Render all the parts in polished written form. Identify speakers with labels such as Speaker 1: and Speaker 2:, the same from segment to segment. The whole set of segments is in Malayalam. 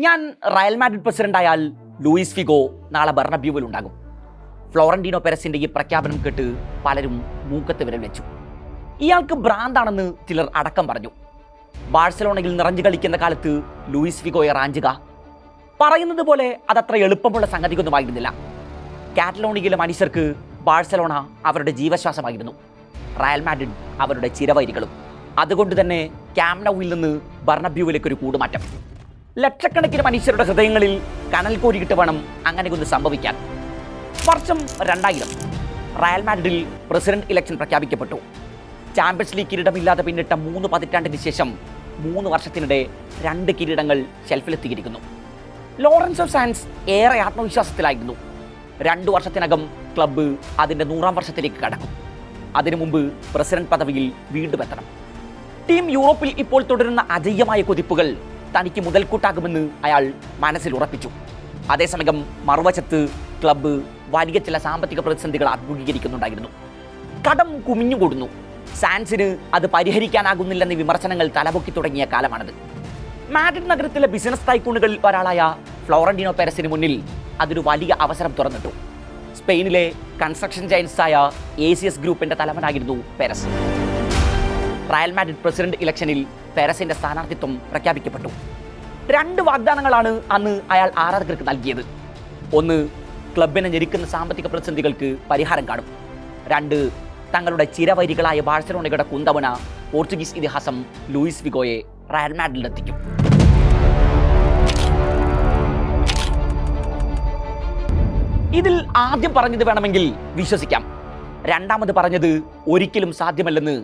Speaker 1: ഞാൻ റയൽ മാഡ്രിഡ് പ്രസിഡന്റ് ആയാൽ ലൂയിസ് ഫിഗോ നാളെ ബെർണബ്യൂവിൽ ഉണ്ടാകും. ഫ്ലോറന്റീനോ പെരസിന്റെ ഈ പ്രഖ്യാപനം കേട്ട് പലരും മൂക്കത്ത് വിരൽ വെച്ചു. ഇയാൾക്ക് ഭ്രാന്താണെന്ന് ചിലർ അടക്കം പറഞ്ഞു. ബാഴ്സലോണയിൽ നിറഞ്ഞു കളിക്കുന്ന കാലത്ത് ലൂയിസ് ഫിഗോയെ റാഞ്ചുക പറയുന്നത് പോലെ അതത്ര എളുപ്പമുള്ള സംഗതിയൊന്നുമായിരുന്നില്ല. കാറ്റലോണിയയിലെ മനുഷ്യർക്ക് ബാഴ്സലോണ അവരുടെ ജീവശ്വാസമായിരുന്നു, റയൽ മാഡ്രിഡ് അവരുടെ ചിരവൈരികളും. അതുകൊണ്ട് തന്നെ ക്യാമ്പ് നൗവിൽ നിന്ന് ബെർണബ്യൂവിലേക്ക് ഒരു കൂടുമാറ്റം. ലക്ഷക്കണക്കിന് മനുഷ്യരുടെ ഹൃദയങ്ങളിൽ കനൽ കോരിയിട്ട് വേണം അങ്ങനെയൊന്ന് സംഭവിക്കാൻ. വർഷം 2000 റയൽ മാഡ്രിഡിൽ പ്രസിഡന്റ് ഇലക്ഷൻ പ്രഖ്യാപിക്കപ്പെട്ടു. ചാമ്പ്യൻസ് ലീഗ് കിരീടമില്ലാതെ പിന്നിട്ട 3 പതിറ്റാണ്ടിന് ശേഷം 3 വർഷത്തിനിടെ 2 കിരീടങ്ങൾ ഷെൽഫിലെത്തിയിരിക്കുന്നു. ലോറൻസോ സാൻസ് ഏറെ ആത്മവിശ്വാസത്തിലായിരുന്നു. 2 വർഷത്തിനകം ക്ലബ്ബ് അതിൻ്റെ 100ാം വർഷത്തിലേക്ക് കടക്കും. അതിനു മുമ്പ് പ്രസിഡന്റ് പദവിയിൽ വീണ്ടും എത്തണം. ടീം യൂറോപ്പിൽ ഇപ്പോൾ തുടരുന്ന അജയ്യമായ കുതിപ്പുകൾ തനിക്ക് മുതൽക്കൂട്ടാകുമെന്ന് അയാൾ മനസ്സിൽ ഉറപ്പിച്ചു. അതേസമയം മറുവശത്ത് ക്ലബ്ബ് വലിയ ചില സാമ്പത്തിക പ്രതിസന്ധികൾ അഭിമുഖീകരിക്കുന്നുണ്ടായിരുന്നു. കടം കുമിഞ്ഞുകൂടുന്നു. സാൻസിന് അത് പരിഹരിക്കാനാകുന്നില്ലെന്ന വിമർശനങ്ങൾ തലപൊക്കി തുടങ്ങിയ കാലമാണത്. മാഡ്രിഡ് നഗരത്തിലെ ബിസിനസ് ടൈക്കൂണുകളിൽ ഒരാളായ ഫ്ലോറന്റീനോ പെരസിന് മുന്നിൽ അതൊരു വലിയ അവസരം തുറന്നിട്ടു. സ്പെയിനിലെ കൺസ്ട്രക്ഷൻ ജയൻസായ ACS ഗ്രൂപ്പിന്റെ തലവനായിരുന്നു പെരസ്. റയൽ മാഡ്രിഡ് പ്രസിഡന്റ് ഇലക്ഷനിൽ പെരസിന്റെ സ്ഥാനാർത്ഥിത്വം പ്രഖ്യാപിക്കപ്പെട്ടു. 2 വാഗ്ദാനങ്ങളാണ് അന്ന് അയാൾ ആരാധകർക്ക് നൽകിയത്. 1, ക്ലബിനെ ഞെരുക്കുന്ന സാമ്പത്തിക പ്രതിസന്ധികൾക്ക് പരിഹാരം കാണും. 2, തങ്ങളുടെ ചിരവൈരികളായ ബാഴ്സലോണയുടെ കുന്തവന പോർച്ചുഗീസ് ഇതിഹാസം ലൂയിസ് ഫിഗോയെ റയൽ മാഡ്രിഡിലെത്തിക്കും. ഇതിൽ ആദ്യം പറഞ്ഞത് വേണമെങ്കിൽ വിശ്വസിക്കാം. രണ്ടാമത് പറഞ്ഞത് ഒരിക്കലും സാധ്യമല്ലെന്ന്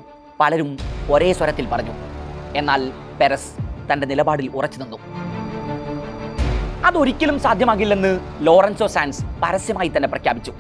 Speaker 1: പലരും ഒരേ സ്വരത്തിൽ പറഞ്ഞു. എന്നാൽ പെരസ് തന്റെ നിലപാടിൽ ഉറച്ചു നിന്നു. അതൊരിക്കലും സാധ്യമാകില്ലെന്ന് ലോറൻസോ സാൻസ് പരസ്യമായി തന്നെ പ്രഖ്യാപിച്ചു.